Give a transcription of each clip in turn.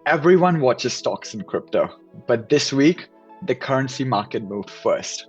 Everyone watches stocks and crypto, but this week, the currency market moved first.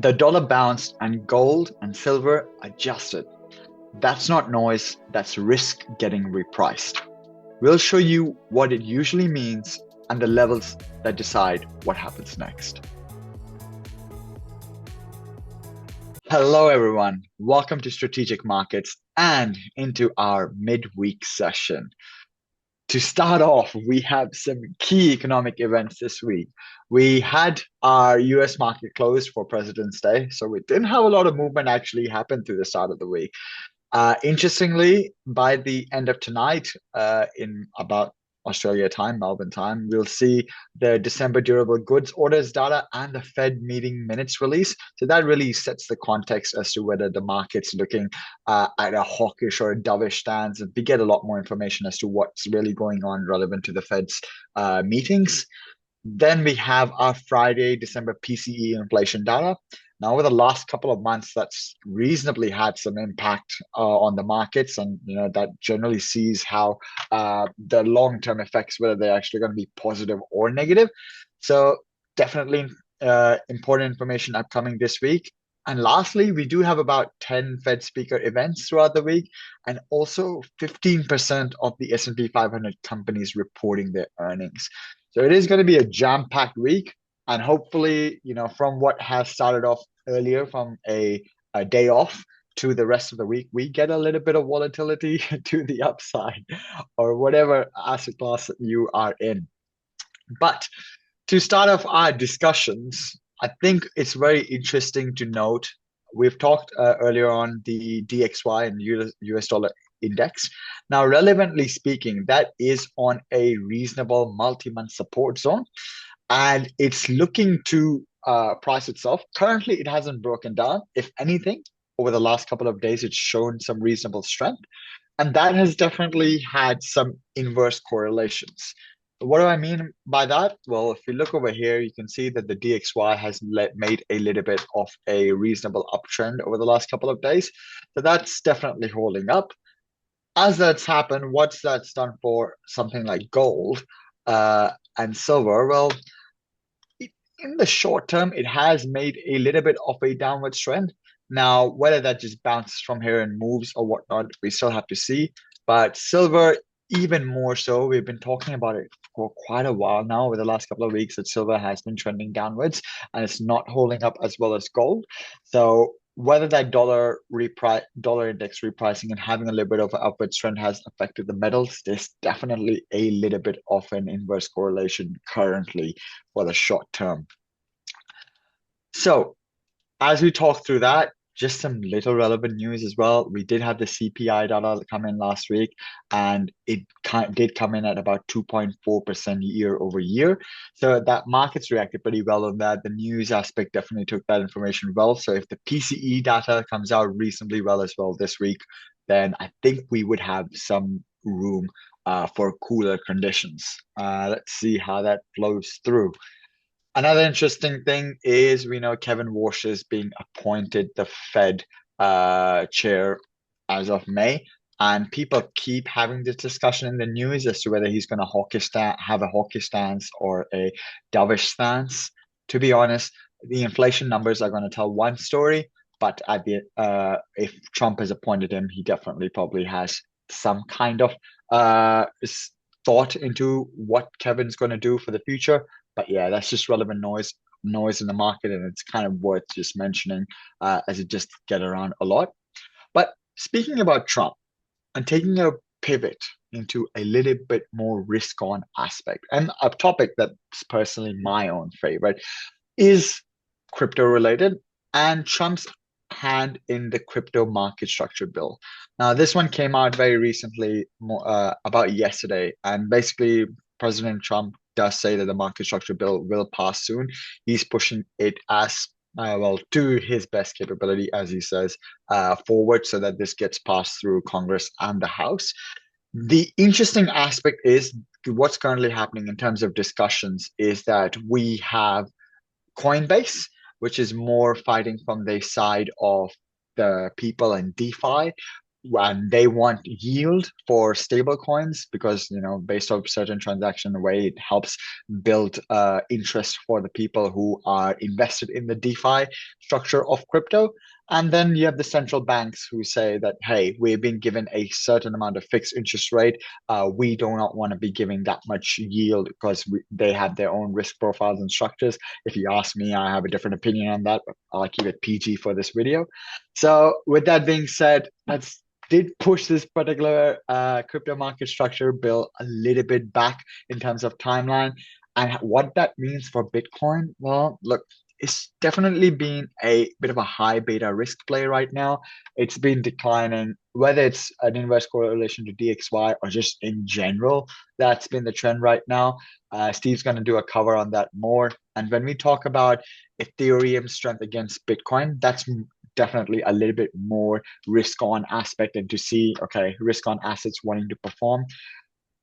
The dollar bounced and gold and silver adjusted. That's not noise, that's risk getting repriced. We'll show you what it usually means and the levels that decide what happens next. Hello, everyone. Welcome to Strategic Markets and into our midweek session. To start off, we have some key economic events this week. We had our US market closed for President's Day, so we didn't have a lot of movement actually happen through the start of the week. Interestingly, by the end of tonight, in about Australia time, Melbourne time, we'll see the December durable goods orders data and the Fed meeting minutes release. So that really sets the context as to whether the market's looking at a hawkish or a dovish stance. And we get a lot more information as to what's really going on relevant to the Fed's meetings. Then we have our Friday, December PCE inflation data. Now, over the last couple of months, that's reasonably had some impact on the markets, and that generally sees how the long-term effects, whether they're actually going to be positive or negative. So, definitely important information upcoming this week. And lastly, we do have about 10 Fed speaker events throughout the week, and also 15% of the S&P 500 companies reporting their earnings. So it is going to be a jam-packed week. And hopefully, from what has started off earlier from a day off to the rest of the week, we get a little bit of volatility to the upside or whatever asset class you are in. But to start off our discussions, I think it's very interesting to note we've talked earlier on the DXY and US dollar index. Now, relevantly speaking, that is on a reasonable multi-month support zone and it's looking to price itself. Currently, it hasn't broken down. If anything, over the last couple of days, it's shown some reasonable strength. And that has definitely had some inverse correlations. What do I mean by that? Well, if you look over here, you can see that the DXY has made a little bit of a reasonable uptrend over the last couple of days. So that's definitely holding up. As that's happened, what's that's done for something like gold and silver? Well, in the short term, it has made a little bit of a downward trend. Now, whether that just bounces from here and moves or whatnot, we still have to see. But silver, even more so, we've been talking about it for quite a while now, over the last couple of weeks, that silver has been trending downwards and it's not holding up as well as gold. So whether that dollar index repricing and having a little bit of an upward trend has affected the metals, there's definitely a little bit of an inverse correlation currently for the short term. So as we talk through that, just some little relevant news as well. We did have the CPI data come in last week, and it did come in at about 2.4% year over year. So that markets reacted pretty well on that. The news aspect definitely took that information well. So if the PCE data comes out reasonably well as well this week, then I think we would have some room for cooler conditions. Let's see how that flows through. Another interesting thing is we know Kevin Walsh is being appointed the Fed chair as of May, and people keep having this discussion in the news as to whether he's going to have a hawkish stance or a dovish stance. To be honest, the inflation numbers are going to tell one story, but if Trump has appointed him, he definitely probably has some kind of thought into what Kevin's going to do for the future. But yeah, that's just relevant noise in the market, and it's kind of worth just mentioning as it just get around a lot. But speaking about Trump and taking a pivot into a little bit more risk on aspect, and a topic that's personally my own favorite is crypto related and Trump's hand in the crypto market structure bill. Now, this one came out very recently, about yesterday, and basically President Trump does say that the market structure bill will pass soon. He's pushing it as well to his best capability, as he says, forward so that this gets passed through Congress and the House. The interesting aspect is what's currently happening in terms of discussions is that we have Coinbase, which is more fighting from the side of the people in DeFi, and they want yield for stable coins because based on certain transaction way it helps build interest for the people who are invested in the DeFi structure of crypto. And then you have the central banks who say that, hey, we've been given a certain amount of fixed interest rate. We do not want to be giving that much yield because they have their own risk profiles and structures. If you ask me, I have a different opinion on that, but I'll keep it PG for this video. So with that being said, let's did push this particular crypto market structure bill a little bit back in terms of timeline. And what that means for Bitcoin, well, look, it's definitely been a bit of a high beta risk play right now. It's been declining, whether it's an inverse correlation to DXY or just in general. That's been the trend right now. Steve's going to do a cover on that more. And when we talk about Ethereum strength against Bitcoin, that's definitely a little bit more risk on aspect and to see, okay, risk on assets wanting to perform.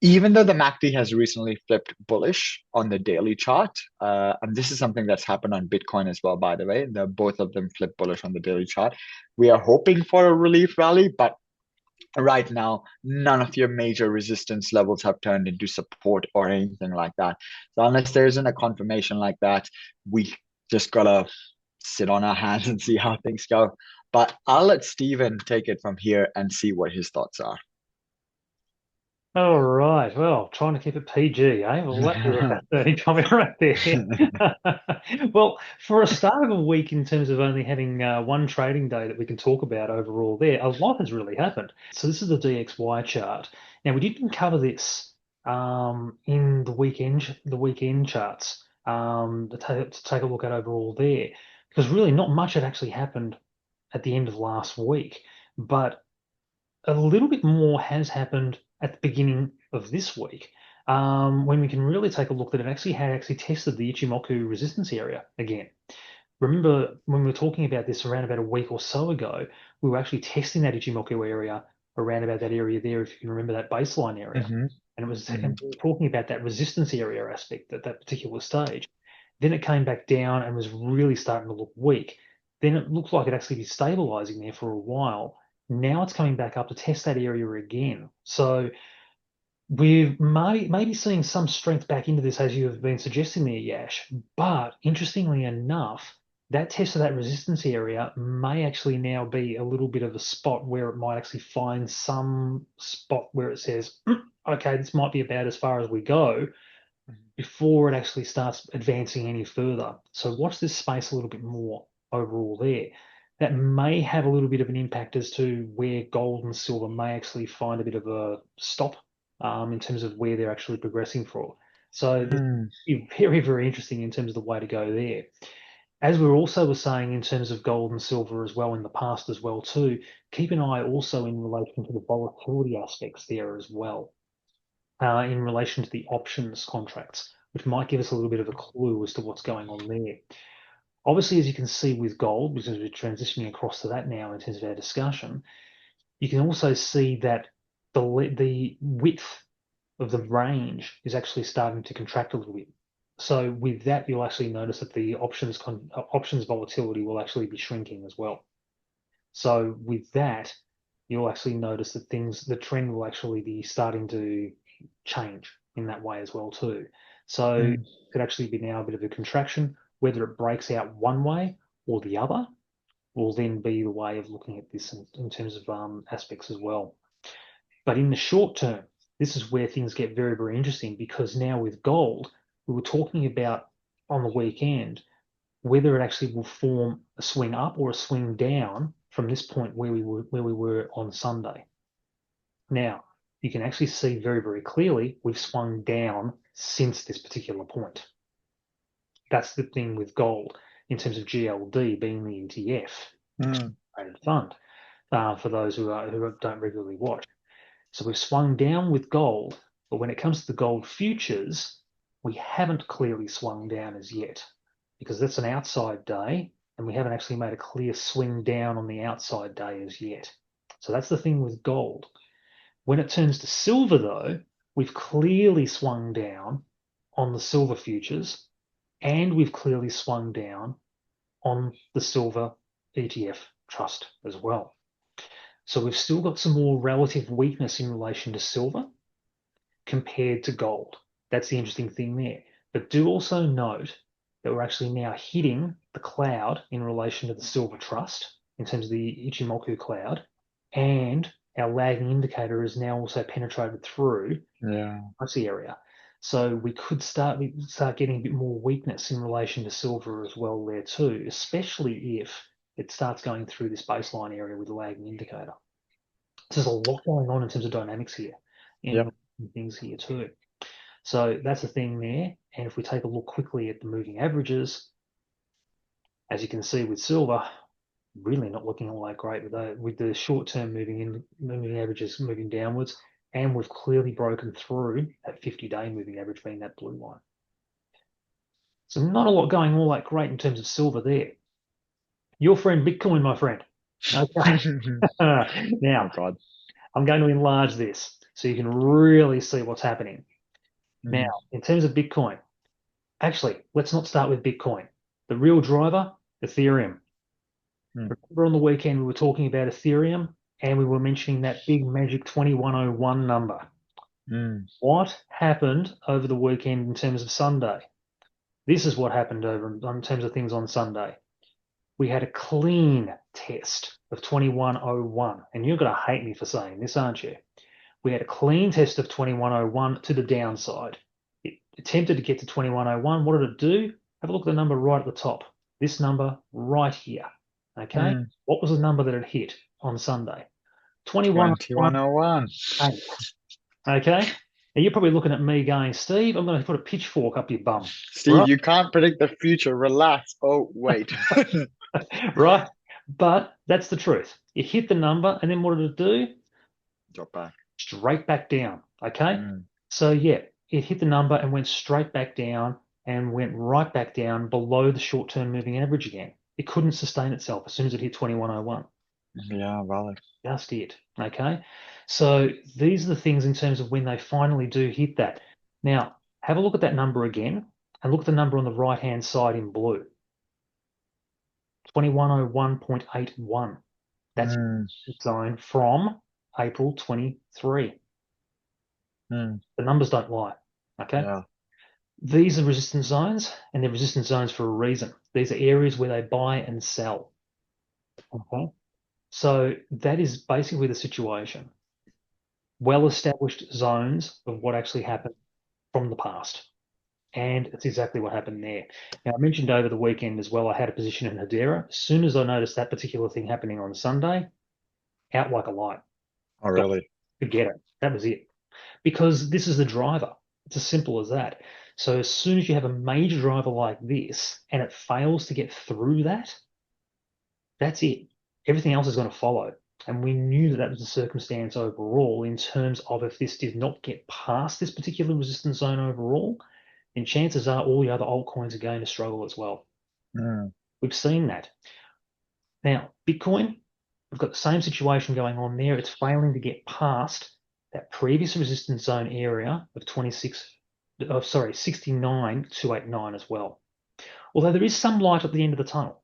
Even though the MACD has recently flipped bullish on the daily chart, and this is something that's happened on Bitcoin as well, by the way, both of them flipped bullish on the daily chart. We are hoping for a relief rally, but right now, none of your major resistance levels have turned into support or anything like that. So unless there isn't a confirmation like that, we just gotta sit on our hands and see how things go. But I'll let Steven take it from here and see what his thoughts are. All right. Well, trying to keep it PG, eh? Well, that'd be about 30 coming right there. Well, for a start of a week, in terms of only having one trading day that we can talk about overall, there, a lot has really happened. So this is the DXY chart. Now, we didn't cover this in the weekend charts to take a look at overall there, because really not much had actually happened at the end of last week. But a little bit more has happened at the beginning of this week, when we can really take a look that it actually tested the Ichimoku resistance area again. Remember when we were talking about this around about a week or so ago, we were actually testing that Ichimoku area around about that area there, if you can remember that baseline area. Hmm. And we were talking about that resistance area aspect at that particular stage. Then it came back down and was really starting to look weak. Then it looked like it actually be stabilizing there for a while. Now it's coming back up to test that area again. So we're maybe seeing some strength back into this, as you have been suggesting there, Yash. But interestingly enough, that test of that resistance area may actually now be a little bit of a spot where it might actually find some spot where it says, okay, this might be about as far as we go before it actually starts advancing any further. So watch this space a little bit more overall there. That may have a little bit of an impact as to where gold and silver may actually find a bit of a stop, in terms of where they're actually progressing for. So this is very, very interesting in terms of the way to go there. As we also were saying in terms of gold and silver as well in the past as well too, keep an eye also in relation to the volatility aspects there as well, in relation to the options contracts, which might give us a little bit of a clue as to what's going on there. Obviously, as you can see with gold, because we're transitioning across to that now in terms of our discussion, you can also see that the width of the range is actually starting to contract a little bit. So with that, you'll actually notice that the options volatility will actually be shrinking as well. So with that, you'll actually notice that the trend will actually be starting to change in that way as well too. So it could actually be now a bit of a contraction. Whether it breaks out one way or the other will then be the way of looking at this in terms of aspects as well. But in the short term, this is where things get very, very interesting, because now with gold, we were talking about on the weekend whether it actually will form a swing up or a swing down from this point where we were on Sunday. Now, you can actually see very, very clearly we've swung down since this particular point. That's the thing with gold in terms of GLD being the ETF, Mm. traded fund, for those who don't regularly watch. So we've swung down with gold, but when it comes to the gold futures, we haven't clearly swung down as yet, because that's an outside day and we haven't actually made a clear swing down on the outside day as yet. So that's the thing with gold. When it turns to silver, though, we've clearly swung down on the silver futures, and we've clearly swung down on the silver ETF trust as well. So we've still got some more relative weakness in relation to silver compared to gold. That's the interesting thing there. But do also note that we're actually now hitting the cloud in relation to the silver trust in terms of the Ichimoku cloud, and our lagging indicator is now also penetrated through Yeah. the area. So we could start getting a bit more weakness in relation to silver as well there too, especially if it starts going through this baseline area with a lagging indicator. So there's a lot going on in terms of dynamics here Yep. and things here too. So that's the thing there. And if we take a look quickly at the moving averages, as you can see with silver, really not looking all that great with the short-term moving averages moving downwards, and we've clearly broken through that 50-day moving average being that blue line. So not a lot going all that great in terms of silver there. Your friend Bitcoin, my friend. Okay. Oh Now, God. I'm going to enlarge this so you can really see what's happening. Now, Mm. in terms of Bitcoin, actually, let's not start with Bitcoin. The real driver, Ethereum. Mm. Remember on the weekend we were talking about Ethereum and we were mentioning that big magic 2101 number. Mm. What happened over the weekend in terms of Sunday? This is what happened in terms of things on Sunday. We had a clean test of 2101, and you're going to hate me for saying this, aren't you? We had a clean test of 2101 to the downside. It attempted to get to 2101. What did it do? Have a look at the number right at the top. This number right here. Okay. Mm. What was the number that it hit on Sunday? 2101. 2108. Okay. Now you're probably looking at me going, Steve, I'm going to put a pitchfork up your bum. Steve, Right? you can't predict the future. Relax. Oh, wait. Right. But that's the truth. It hit the number, and then what did it do? Drop back. Straight back down. Okay. Mm. So yeah, it hit the number and went straight back down and went right back down below the short-term moving average again. It couldn't sustain itself as soon as it hit 2101. Yeah, valid. Just it. Okay. So these are the things in terms of when they finally do hit that. Now, have a look at that number again and look at the number on the right-hand side in blue. 2101.81. That's Mm. zone from April 23. Mm. The numbers don't lie. Okay. Yeah. These are resistance zones, and they're resistance zones for a reason. These are areas where they buy and sell. Okay. So that is basically the situation. Well-established zones of what actually happened from the past. And it's exactly what happened there. Now, I mentioned over the weekend as well, I had a position in Hedera. As soon as I noticed that particular thing happening on Sunday, out like a light. Oh, Got really? forget it. That was it. Because this is the driver. It's as simple as that. So as soon as you have a major driver like this and it fails to get through that, that's it. Everything else is going to follow. And we knew that that was the circumstance overall in terms of if this did not get past this particular resistance zone overall, then chances are all the other altcoins are going to struggle as well. Mm. We've seen that. Now, Bitcoin, we've got the same situation going on there. It's failing to get past that previous resistance zone area of 69,289 as well. Although there is some light at the end of the tunnel.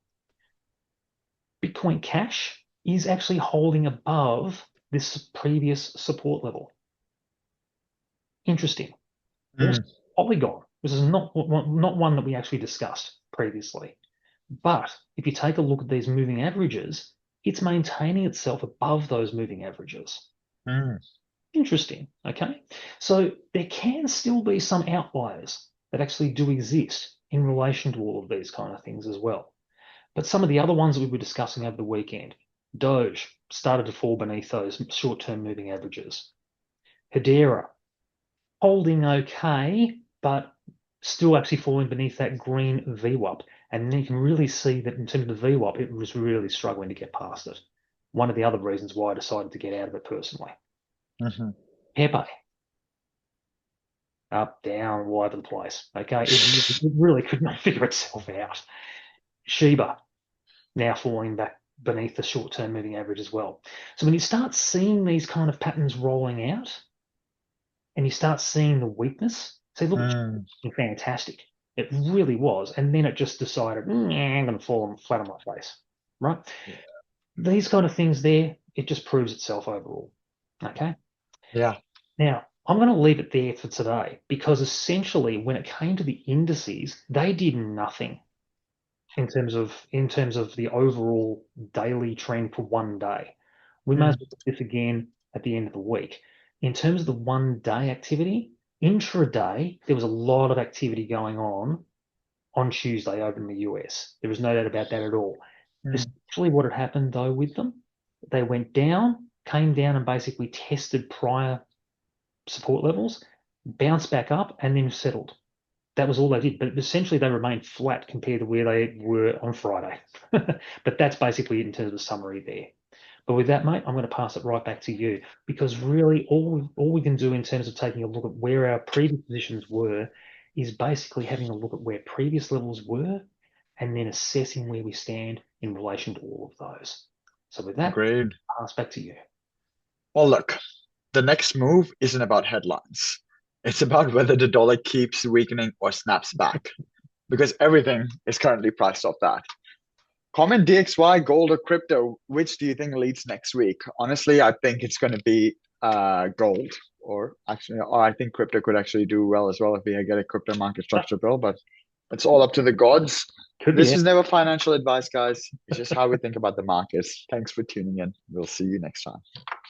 Bitcoin Cash is actually holding above this previous support level. Interesting. Also, Mm. Polygon. This is not one that we actually discussed previously. But if you take a look at these moving averages, it's maintaining itself above those moving averages. Mm. Interesting. Okay. So there can still be some outliers that actually do exist in relation to all of these kind of things as well. But some of the other ones that we were discussing over the weekend, Doge started to fall beneath those short-term moving averages. Hedera holding okay, but still actually falling beneath that green VWAP. And then you can really see that in terms of the VWAP, it was really struggling to get past it. One of the other reasons why I decided to get out of it personally. Mm-hmm. Pepe, up, down, all over the place. Okay, it really could not figure itself out. Shiba, now falling back beneath the short-term moving average as well. So when you start seeing these kind of patterns rolling out and you start seeing the weakness, say, look, Mm. it's fantastic. It really was. And then it just decided, I'm going to fall flat on my face, right? Yeah. These kind of things there, it just proves itself overall. Okay. Yeah. Now, I'm going to leave it there for today because essentially, when it came to the indices, they did nothing in terms of the overall daily trend for one day. We may as Mm, well do this again at the end of the week. In terms of the one day activity, intraday, there was a lot of activity going on Tuesday over in the US. There was no doubt about that at all. mm, Essentially, what had happened though with them, they went down, came down, and basically tested prior support levels, bounced back up, and then settled. That was all they did. But essentially, they remained flat compared to where they were on Friday. But that's basically it in terms of summary there. But with that, mate, I'm going to pass it right back to you because really all we can do in terms of taking a look at where our previous positions were is basically having a look at where previous levels were and then assessing where we stand in relation to all of those. So with that, agreed. I'll pass back to you. Well, look, the next move isn't about headlines. It's about whether the dollar keeps weakening or snaps back, because everything is currently priced off that. Comment DXY, gold or crypto, which do you think leads next week? Honestly, I think it's going to be gold, or I think crypto could actually do well as well if we get a crypto market structure bill, but it's all up to the gods. Could be This it. is never financial advice, guys. It's just how we think about the markets. Thanks for tuning in. We'll see you next time.